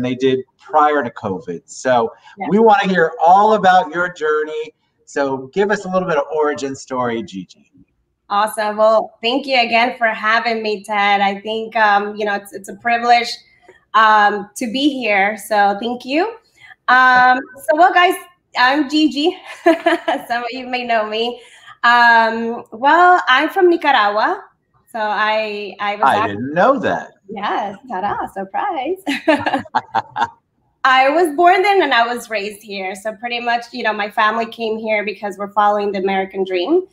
they did prior to COVID. So we want to hear all about your journey. So give us a little bit of origin story, Gigi. Awesome. Well, thank you again for having me, Ted. I think, you know, it's a privilege to be here. So thank you. Well, guys, I'm Gigi. Some of you may know me. Well, I'm from Nicaragua. So I didn't know that. Yes, ta-da, surprise. I was born there and I was raised here. So pretty much, you know, my family came here because we're following the American dream,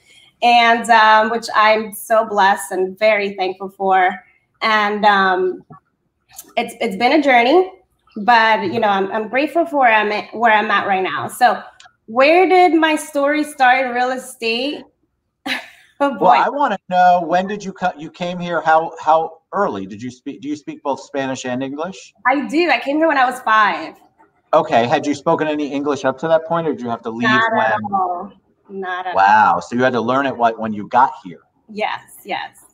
and which I'm so blessed and very thankful for. And it's been a journey, but you know, I'm grateful for where I'm at right now. So where did my story start in real estate? Oh boy. Well, I want to know, when did you came here? How early did you speak? Do you speak both Spanish and English? I do. I came here when I was 5. Okay. Had you spoken any English up to that point, or did you have to leave? Not at all. Not at all. Wow. So you had to learn it when you got here. Yes. Yes.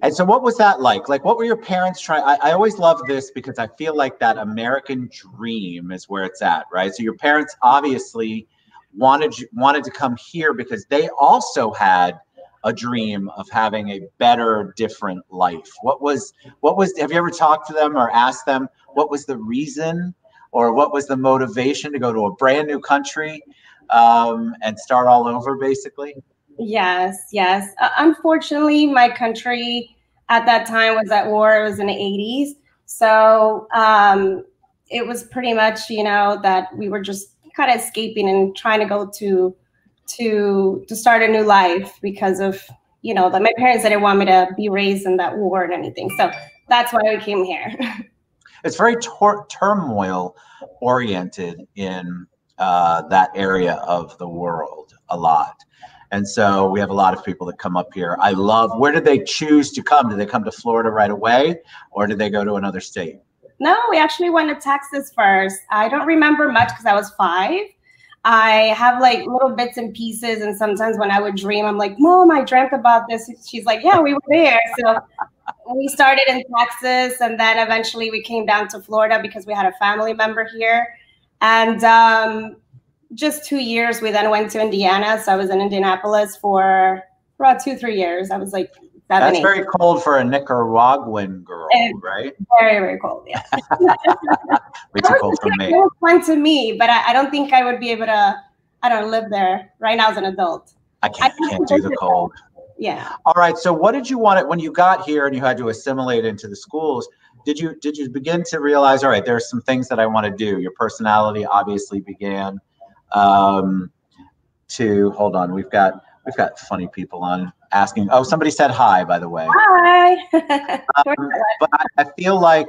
And so what was that like? Like, what were your parents trying? I always love this because I feel like that American dream is where it's at, right? So your parents obviously wanted to come here because they also had a dream of having a better, different life. What was, have you ever talked to them or asked them what was the reason or what was the motivation to go to a brand new country and start all over, basically? Yes, yes. Unfortunately, my country at that time was at war. It was in the 80s. So it was pretty much, you know, that we were just kind of escaping and trying to go to start a new life because of, you know, that my parents didn't want me to be raised in that war and anything. So that's why we came here. It's very turmoil oriented in that area of the world a lot. And so we have a lot of people that come up here. I love, where did they choose to come? Did they come to Florida right away, or did they go to another state? No, we actually went to Texas first. I don't remember much because I was 5. I have like little bits and pieces, and sometimes when I would dream, I'm like, Mom, I dreamt about this. She's like, yeah, we were there. So we started in Texas, and then eventually we came down to Florida because we had a family member here. And just 2 years, we then went to Indiana. So I was in Indianapolis for about 2-3 years. I was like 7, That's 8. very cold for a Nicaraguan girl, right? Very, very cold, yeah. Way too cold for me. It was fun to me, but I don't think I would be able to, I don't live there right now as an adult. I can't do the cold. Yeah. All right. So what did you want when you got here and you had to assimilate into the schools? Did you begin to realize, all right, there's some things that I want to do? Your personality obviously began to, hold on, we've got funny people on asking. Oh, somebody said hi, by the way. Hi. But I feel like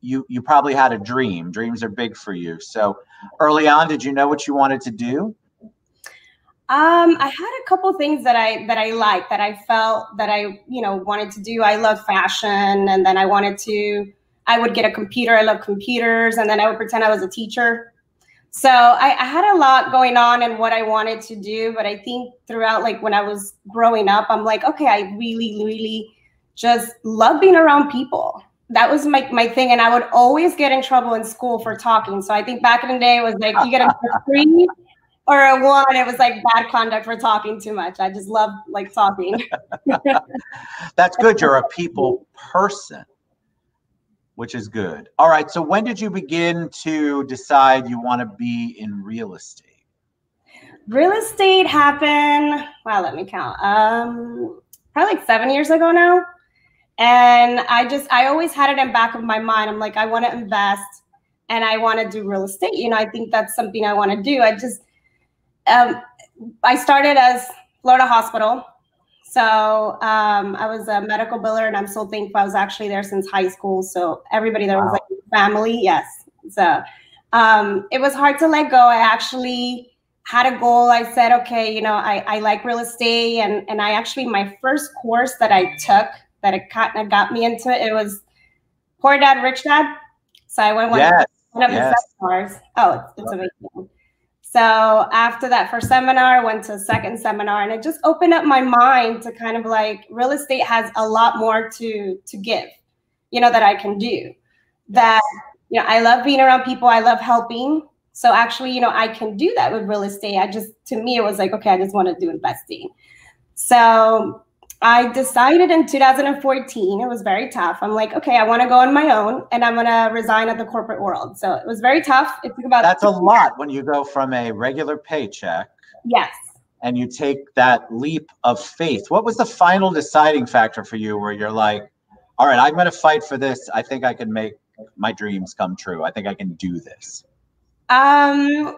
you probably had a dream. Dreams are big for you. So early on, did you know what you wanted to do? I had a couple things that I liked, that I felt that I, you know, wanted to do. I love fashion, and then I would get a computer. I love computers, and then I would pretend I was a teacher. So I had a lot going on in what I wanted to do, but I think throughout, like when I was growing up, I'm like, okay, I really, really just love being around people. That was my thing, and I would always get in trouble in school for talking. So I think back in the day, it was like you get a 3 or a 1, it was like bad conduct for talking too much. I just love like talking. That's good. You're a people person, which is good. All right. So when did you begin to decide you want to be in real estate? Real estate happened, wow, let me count. Probably like 7 years ago now. And I always had it in the back of my mind. I'm like, I want to invest and I want to do real estate. You know, I think that's something I want to do. I started as Florida Hospital. So I was a medical biller, and I'm so thankful. I was actually there since high school. So everybody there was like family. Yes. So it was hard to let go. I actually had a goal. I said, okay, you know, I like real estate. And I actually, my first course that I took that it kind of got me into it, it was Poor Dad, Rich Dad. So I went one of the seminars. Oh, it's amazing. So after that first seminar, I went to a second seminar, and it just opened up my mind to kind of like real estate has a lot more to give, you know, that I can do. that, I love being around people. I love helping. So actually, I can do that with real estate. To me, it was like, okay, I just want to do investing. So I decided in 2014, it was very tough. I'm like, okay, I want to go on my own and I'm going to resign at the corporate world. So it was very tough. It took about— That's a lot when you go from a regular paycheck. Yes. And you take that leap of faith. What was the final deciding factor for you where you're like, all right, I'm going to fight for this. I think I can make my dreams come true. I think I can do this. They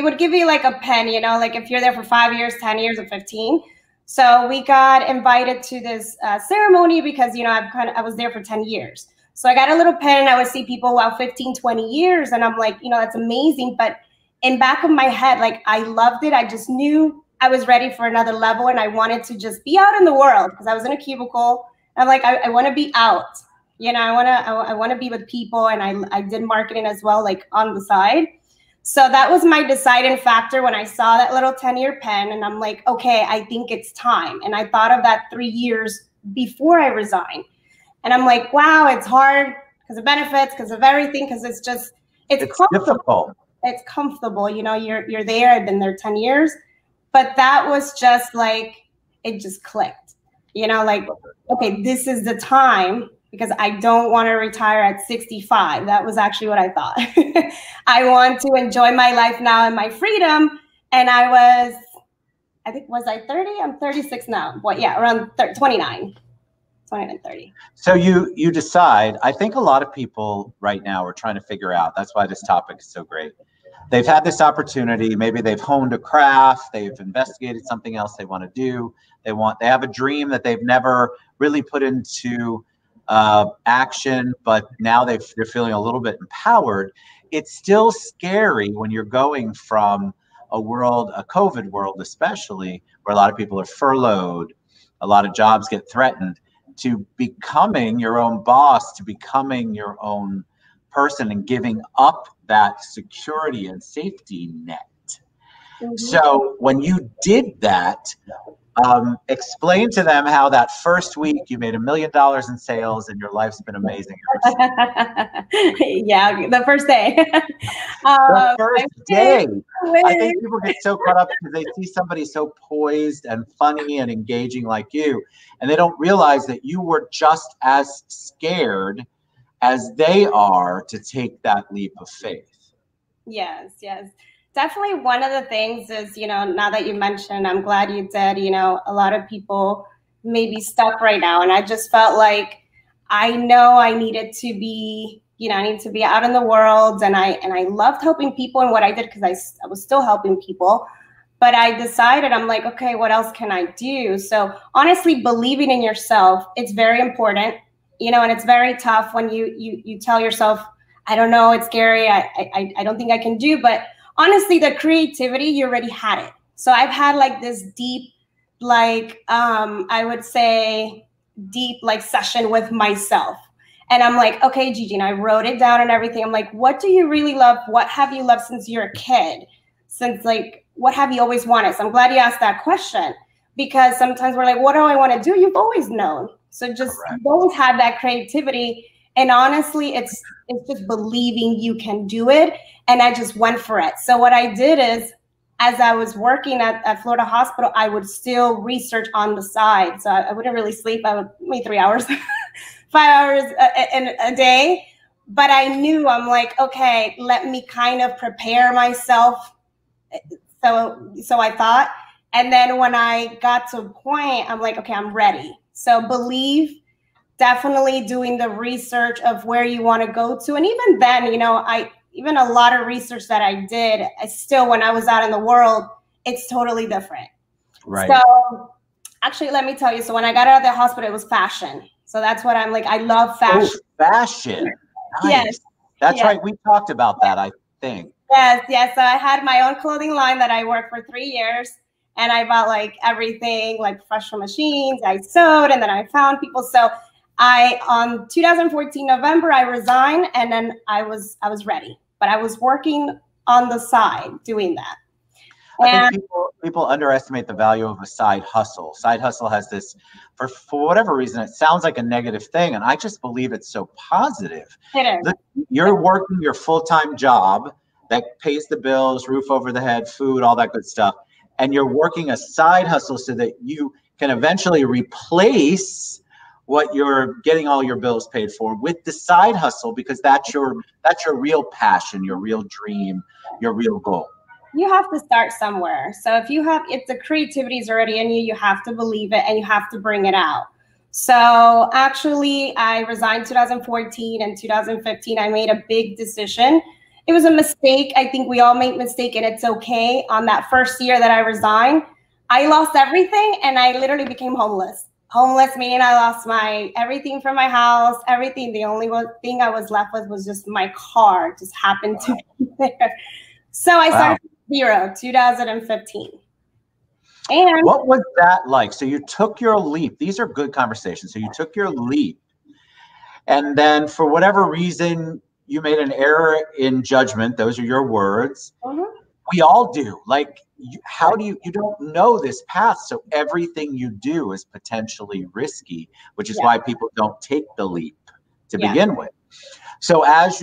would give you like a pen, like if you're there for 5 years, 10 years, or 15. So we got invited to this ceremony because, I was there for 10 years. So I got a little pen and I would see people, 15, 20 years. And I'm like, that's amazing. But in back of my head, like I loved it. I just knew I was ready for another level and I wanted to just be out in the world because I was in a cubicle. I'm like, I want to be out. I want to be with people. And I did marketing as well, like on the side. So that was my deciding factor when I saw that little 10-year pen and I'm like, okay, I think it's time. And I thought of that 3 years before I resigned. And I'm like, wow, it's hard because of benefits, because of everything, because it's difficult. It's comfortable. You're there. I've been there 10 years, but that was just like, it just clicked, like, okay, this is the time because I don't want to retire at 65. That was actually what I thought. I want to enjoy my life now and my freedom. And I think, was I 30? I'm 36 now. Around 29. 29, 30. So you decide, I think a lot of people right now are trying to figure out, that's why this topic is so great. They've had this opportunity. Maybe they've honed a craft. They've investigated something else they want to do. They have a dream that they've never really put into action, but now they're feeling a little bit empowered. It's still scary when you're going from a COVID world, especially where a lot of people are furloughed, a lot of jobs get threatened, to becoming your own boss, to becoming your own person and giving up that security and safety net. Mm-hmm. So when you did that, explain to them how that first week you made $1 million in sales and your life's been amazing ever since. Yeah, the first day. The first day. I think people get so caught up because they see somebody so poised and funny and engaging like you, and they don't realize that you were just as scared as they are to take that leap of faith. Yes. Definitely one of the things is, now that you mentioned, I'm glad you did, a lot of people may be stuck right now. And I just felt like I know I needed to be, I need to be out in the world. And I loved helping people and what I did because I was still helping people. But I decided, I'm like, okay, what else can I do? So honestly, believing in yourself, it's very important, and it's very tough when you tell yourself, I don't know, it's scary. I don't think I can do, but honestly, the creativity, you already had it. So I've had like this deep, like, I would say deep like session with myself. And I'm like, okay, Gigi, and I wrote it down and everything. I'm like, what do you really love? What have you loved since you're a kid? What have you always wanted? So I'm glad you asked that question because sometimes we're like, what do I want to do? You've always known. So just you've always had that creativity. And honestly, it's just believing you can do it. And I just went for it. So what I did is, as I was working at Florida Hospital, I would still research on the side. So I wouldn't really sleep. I would maybe 3 hours, 5 hours in a day. But I knew, I'm like, okay, let me kind of prepare myself. So I thought. And then when I got to a point, I'm like, okay, I'm ready. So believe, definitely doing the research of where you want to go to. And even then, even a lot of research that I did, when I was out in the world, it's totally different. Right. So actually, let me tell you. So when I got out of the hospital, it was fashion. So that's what I'm like. I love fashion. Oh, fashion. Nice. Yes. That's right. We talked about that, I think. Yes. So I had my own clothing line that I worked for 3 years. And I bought like everything, like professional machines. I sewed and then I found people. So on 2014 November, I resigned and then I was ready. But I was working on the side doing that. I think And people underestimate the value of a side hustle. Side hustle has this, for whatever reason, it sounds like a negative thing, and I just believe it's so positive. it is. You're working your full-time job that pays the bills, roof over the head, food, all that good stuff, and you're working a side hustle so that you can eventually replace what you're getting all your bills paid for with the side hustle, because that's your real passion, your real dream, your real goal. You have to start somewhere. So if the creativity is already in you, you have to believe it and you have to bring it out. So actually, I resigned 2014 and 2015. I made a big decision. It was a mistake. I think we all make mistakes, and it's okay. On that first year that I resigned, I lost everything and I literally became homeless. Homeless meaning I lost everything from my house, everything. The only thing I was left with was just my car. It just happened to be there. So I started from zero, 2015. And what was that like? So you took your leap. These are good conversations. So you took your leap, and then for whatever reason, you made an error in judgment. Those are your words. We all do. Like, how do you don't know this path, so everything you do is potentially risky, which is why people don't take the leap to begin with. So as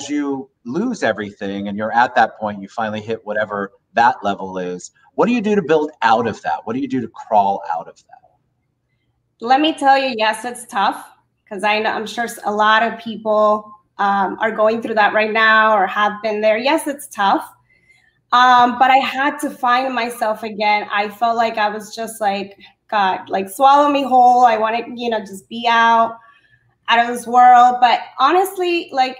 you lose everything and you're at that point, you finally hit whatever that level is. What do you do to build out of that? What do you do to crawl out of that? Let me tell you, yes, it's tough, because I'm sure a lot of people are going through that right now or have been there. Yes, it's tough. But I had to find myself again. I felt like I was just like, God, like swallow me whole. I wanted, just be out of this world. But honestly, like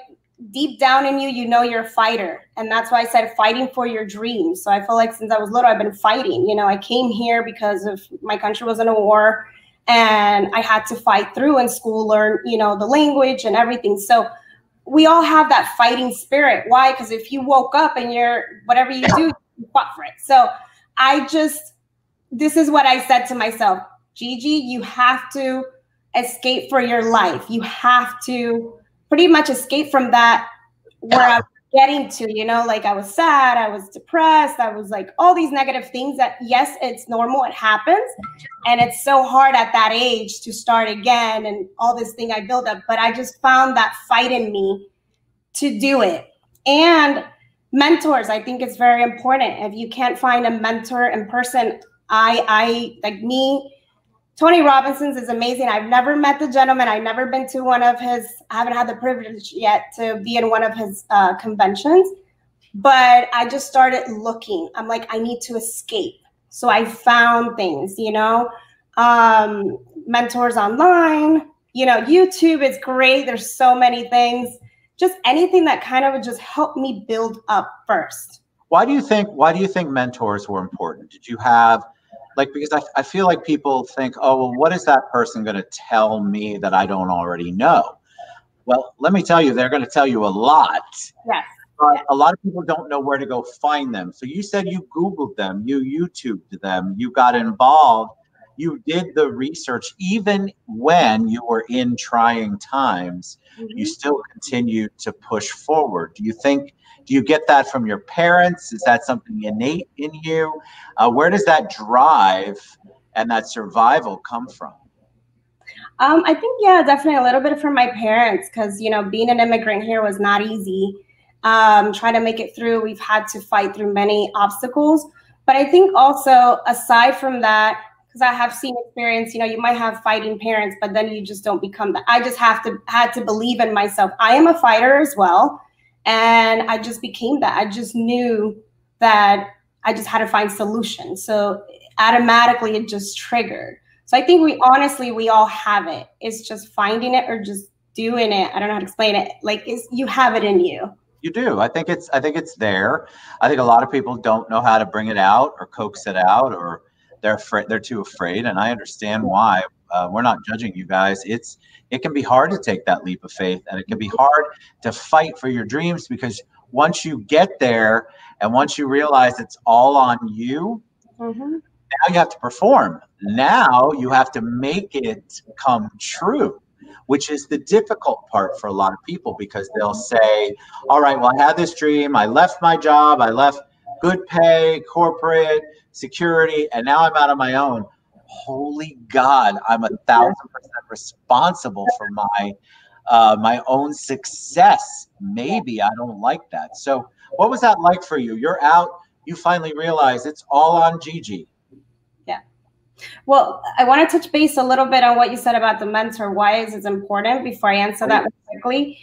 deep down in you, you're a fighter. And that's why I said fighting for your dreams. So I feel like since I was little, I've been fighting. I came here because of my country was in a war, and I had to fight through in school, learn, the language and everything. So we all have that fighting spirit. Why? Because if you woke up and whatever you do, you fought for it. So this is what I said to myself, Gigi, you have to escape for your life. You have to pretty much escape from that where I was getting to, like I was sad, I was depressed, I was like all these negative things that, yes, it's normal, it happens. And it's so hard at that age to start again and all this thing I built up. But I just found that fight in me to do it. And mentors, I think it's very important. If you can't find a mentor in person, I like me, Tony Robinson's is amazing. I've never met the gentleman. I've never been to one of his, I haven't had the privilege yet to be in one of his conventions, but I just started looking. I'm like, I need to escape. So I found things, mentors online, YouTube is great. There's so many things, just anything that kind of would just help me build up first. Why do you think mentors were important? Did you have, because I feel like people think, oh, well, what is that person going to tell me that I don't already know? Well, let me tell you, they're going to tell you a lot. Yes. But a lot of people don't know where to go find them. So you said you Googled them, you YouTubed them, you got involved, you did the research. Even when you were in trying times, you still continued to push forward. Do you get that from your parents? Is that something innate in you? Where does that drive and that survival come from? I think, definitely a little bit from my parents, because, being an immigrant here was not easy. Trying to make it through, we've had to fight through many obstacles. But I think also, aside from that, because I have seen experience, you might have fighting parents, but then you just don't become that. I just had to believe in myself. I am a fighter as well. And I just became that. I just knew that I just had to find solutions. So automatically it just triggered. So I think we all have it. It's just finding it or just doing it. I don't know how to explain it. Like you have it in you. You do. I think it's there. I think a lot of people don't know how to bring it out or coax it out, or they're too afraid. And I understand why. We're not judging you guys. It can be hard to take that leap of faith, and it can be hard to fight for your dreams, because once you get there and once you realize it's all on you, now you have to perform. Now you have to make it come true, which is the difficult part for a lot of people, because they'll say, all right, well, I had this dream. I left my job. I left good pay, corporate, security, and now I'm out on my own. Holy God, I'm 1,000% responsible for my own success. Maybe I don't like that. So what was that like for you? You're out, you finally realize it's all on Gigi. Yeah. Well, I want to touch base a little bit on what you said about the mentor. Why is it important before I answer that quickly?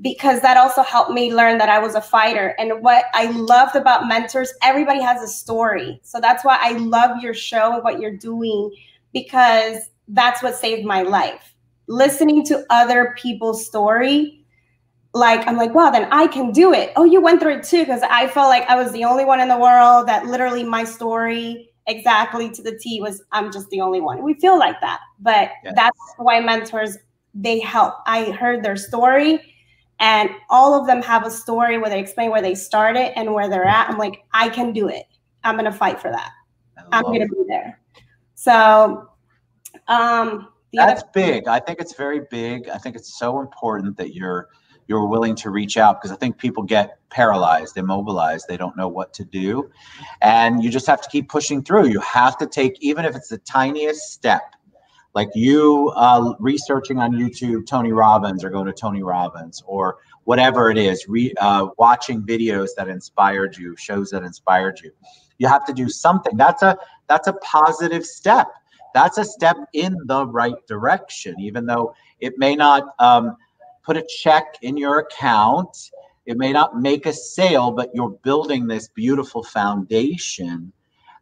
Because that also helped me learn that I was a fighter. And what I loved about mentors, everybody has a story. So that's why I love your show and what you're doing, because that's what saved my life. Listening to other people's story, like, I'm like, wow, then I can do it. Oh, you went through it too. Because I felt like I was the only one in the world that literally my story exactly to the T was, I'm just the only one. We feel like that. But that's why mentors, they help. I heard their story, and all of them have a story where they explain where they started and where they're at. I'm like, I can do it. I'm going to fight for that. I'm going to be there. So that's big. I think it's very big. I think it's so important that you're willing to reach out, because I think people get paralyzed, immobilized. They don't know what to do. And you just have to keep pushing through. You have to take, even if it's the tiniest step, like you researching on YouTube Tony Robbins, or going to Tony Robbins, or whatever it is, watching videos that inspired you, shows that inspired you. You have to do something. That's a positive step. That's a step in the right direction, even though it may not put a check in your account. It may not make a sale, but you're building this beautiful foundation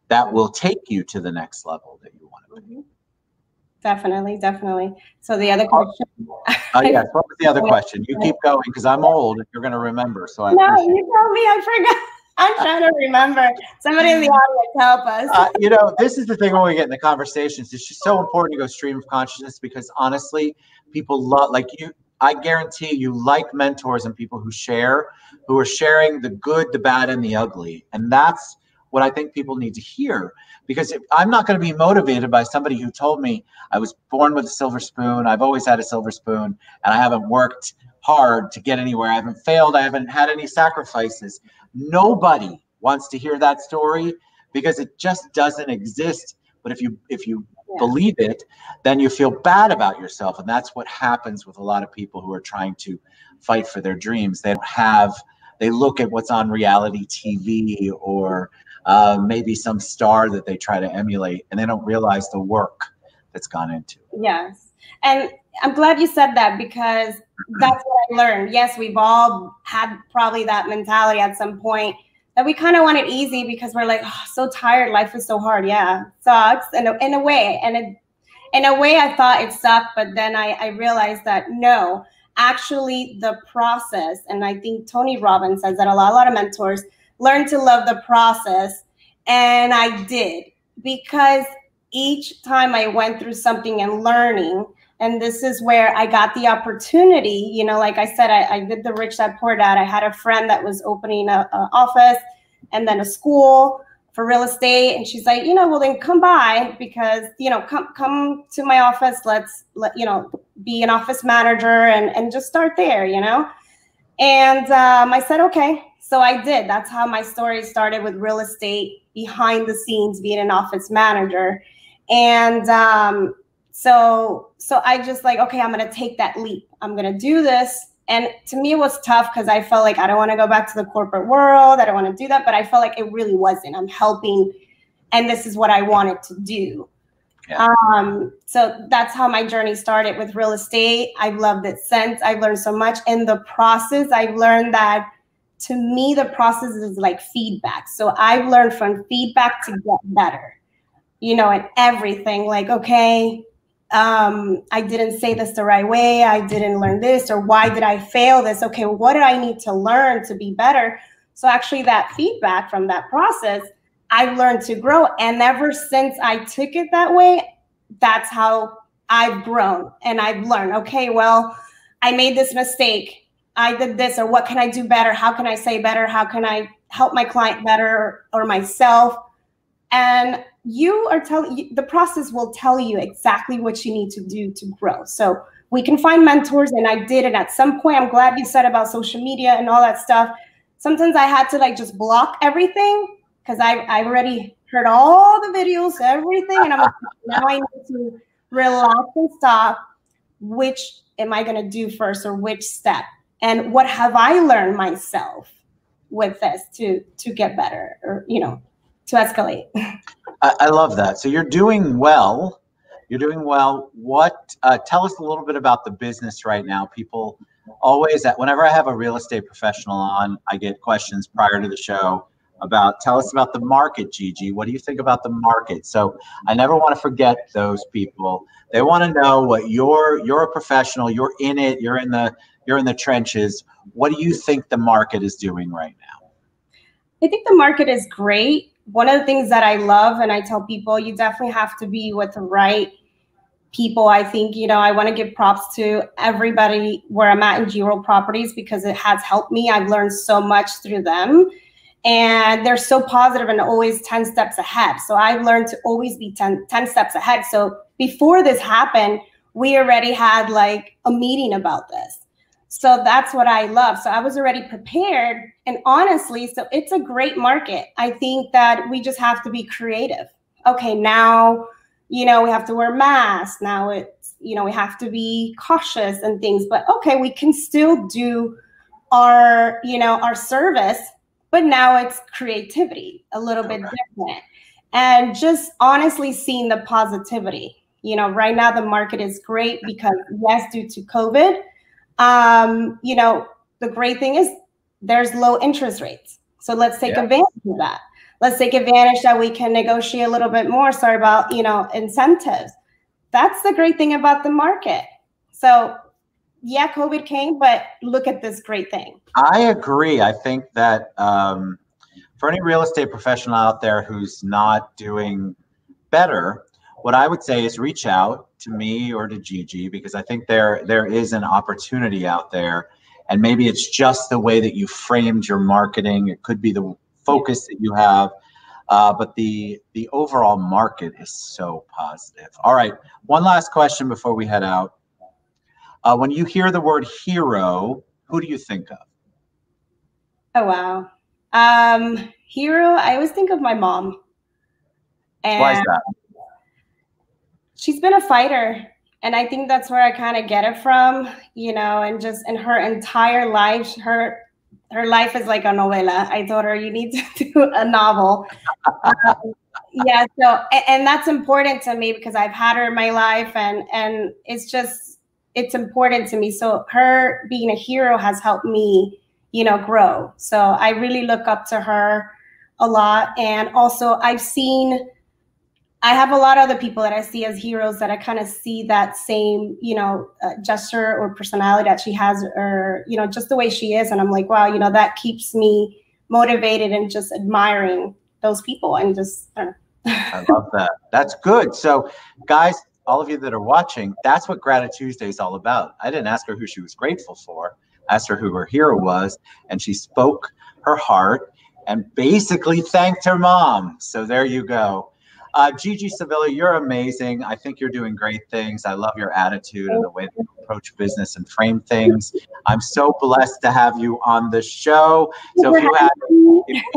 that will take you to the next level that you want to be. Definitely, definitely. So the other question. Yes, what was the other question? You keep going, because I'm old and you're going to remember. So you tell me, I forgot. I'm trying to remember. Somebody in the audience help us. This is the thing when we get in the conversations. It's just so important to go stream of consciousness, because honestly, people love, like you, I guarantee you like mentors and people who are sharing the good, the bad, and the ugly. And that's what I think people need to hear, because I'm not going to be motivated by somebody who told me I was born with a silver spoon. I've always had a silver spoon, and I haven't worked hard to get anywhere. I haven't failed. I haven't had any sacrifices. Nobody wants to hear that story, because it just doesn't exist. But if you believe it, then you feel bad about yourself. And that's what happens with a lot of people who are trying to fight for their dreams. They look at what's on reality TV, or maybe some star that they try to emulate, and they don't realize the work that's gone into it. Yes. And I'm glad you said that, because that's what I learned. Yes, we've all had probably that mentality at some point, that we kind of want it easy because we're like, oh, so tired. Life is so hard. Yeah, it sucks in a way. And in a way, I thought it sucked, but then I realized that no, actually the process, and I think Tony Robbins says that a lot of mentors learn to love the process. And I did, because each time I went through something and learning, and this is where I got the opportunity, like I said, I did the Rich Dad Poor Dad. I had a friend that was opening an office and then a school for real estate. And she's like, well, then come by, because, come to my office. Let's be an office manager and just start there, And I said, okay. So I did. That's how my story started, with real estate behind the scenes, being an office manager. And so I just like, okay, I'm going to take that leap. I'm going to do this. And to me, it was tough, because I felt like I don't want to go back to the corporate world. I don't want to do that. But I felt like it really wasn't. I'm helping, and this is what I wanted to do. Yeah. So that's how my journey started with real estate. I've loved it since. I've learned so much in the process. I've learned that, to me, the process is like feedback. So I've learned from feedback to get better, and everything. Like, okay, I didn't say this the right way. I didn't learn this, or why did I fail this? Okay, what did I need to learn to be better? So actually that feedback from that process, I've learned to grow. And ever since I took it that way, that's how I've grown. And I've learned, okay, well, I made this mistake. I did this, or what can I do better? How can I say better? How can I help my client better, or myself? And the process will tell you exactly what you need to do to grow. So we can find mentors, and I did. And at some point, I'm glad you said about social media and all that stuff. sometimes I had to like just block everything because I've already heard all the videos, everything, and I'm like, now I need to relax and stop. Which am I going to do first, or which step? And what have I learned myself with this to get better, or, you know, to escalate? I love that. So you're doing well. You're doing well. What? Tell us a little bit about the business right now. People always, whenever I have a real estate professional on, I get questions prior to the show about, tell us about the market, Gigi. What do you think about the market? So I never want to forget those people. They want to know what you're a professional, you're in it, you're in the trenches. What do you think the market is doing right now? I think the market is great. One of the things that I love, and I tell people, you definitely have to be with the right people. I think, you know, I want to give props to everybody where I'm at in G-Roll Properties because it has helped me. I've learned so much through them. And they're so positive and always 10 steps ahead. So I've learned to always be 10 steps ahead. So before this happened, we already had like a meeting about this. So that's what I love. So I was already prepared. And honestly, so it's a great market. I think that we just have to be creative. Okay, now, you know, we have to wear masks. Now it's, you know, we have to be cautious and things. But okay, we can still do our, you know, our service. But now it's creativity, a little bit different. And just honestly seeing the positivity. You know, right now the market is great because, yes, due to COVID, you know, the great thing is there's low interest rates. So let's take advantage of that. Let's take advantage that we can negotiate a little bit more. Sorry about, you know, incentives. That's the great thing about the market. So yeah, COVID came, but look at this great thing. I agree. I think that for any real estate professional out there who's not doing better, what I would say is reach out to me or to Gigi, because I think there is an opportunity out there. And maybe it's just the way that you framed your marketing. It could be the focus that you have. But the overall market is so positive. All right. One last question before we head out. When you hear the word hero, who do you think of? Oh, wow. Hero, I always think of my mom. And why is that? She's been a fighter. And I think that's where I kind of get it from, you know, and just in her entire life, her life is like a novela. I told her, you need to do a novel. Yeah. So, and that's important to me because I've had her in my life, and it's important to me. So her being a hero has helped me, you know, grow. So I really look up to her a lot. And also I have a lot of other people that I see as heroes that I kind of see that same, you know, gesture or personality that she has, or, you know, just the way she is. And I'm like, wow, you know, that keeps me motivated and just admiring those people and just. I love that. That's good. So guys, all of you that are watching, that's what Gratitude Tuesday is all about. I didn't ask her who she was grateful for. I asked her who her hero was, and she spoke her heart and basically thanked her mom. So there you go. Gigi Sevilla, you're amazing. I think you're doing great things. I love your attitude and the way that you approach business and frame things. I'm so blessed to have you on the show. So if you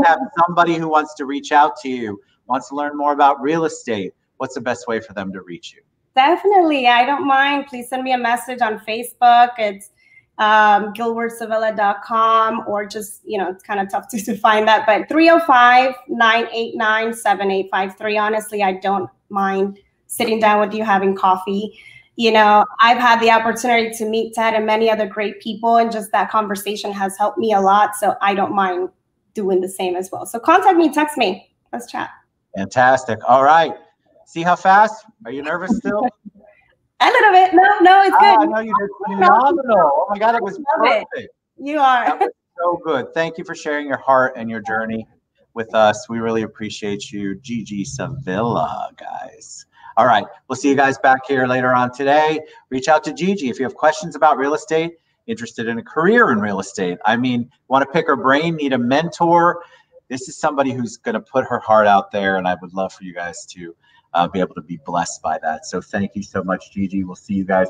have somebody who wants to reach out to you, wants to learn more about real estate, what's the best way for them to reach you? Definitely. I don't mind. Please send me a message on Facebook. It's gilbertsevilla.com, or just, you know, it's kind of tough to find that, but 305-989-7853. Honestly, I don't mind sitting down with you, having coffee. You know, I've had the opportunity to meet Ted and many other great people, and just that conversation has helped me a lot. So I don't mind doing the same as well. So contact me, text me. Let's chat. Fantastic. All right. See how fast? Are you nervous still? A little bit. No, it's good. No, you did phenomenal. Oh my God, it was perfect. You are. That was so good. Thank you for sharing your heart and your journey with us. We really appreciate you, Gigi Sevilla, guys. All right. We'll see you guys back here later on today. Reach out to Gigi if you have questions about real estate, interested in a career in real estate. I mean, want to pick her brain, need a mentor. This is somebody who's going to put her heart out there, and I would love for you guys to be able to be blessed by that. So thank you so much, Gigi. We'll see you guys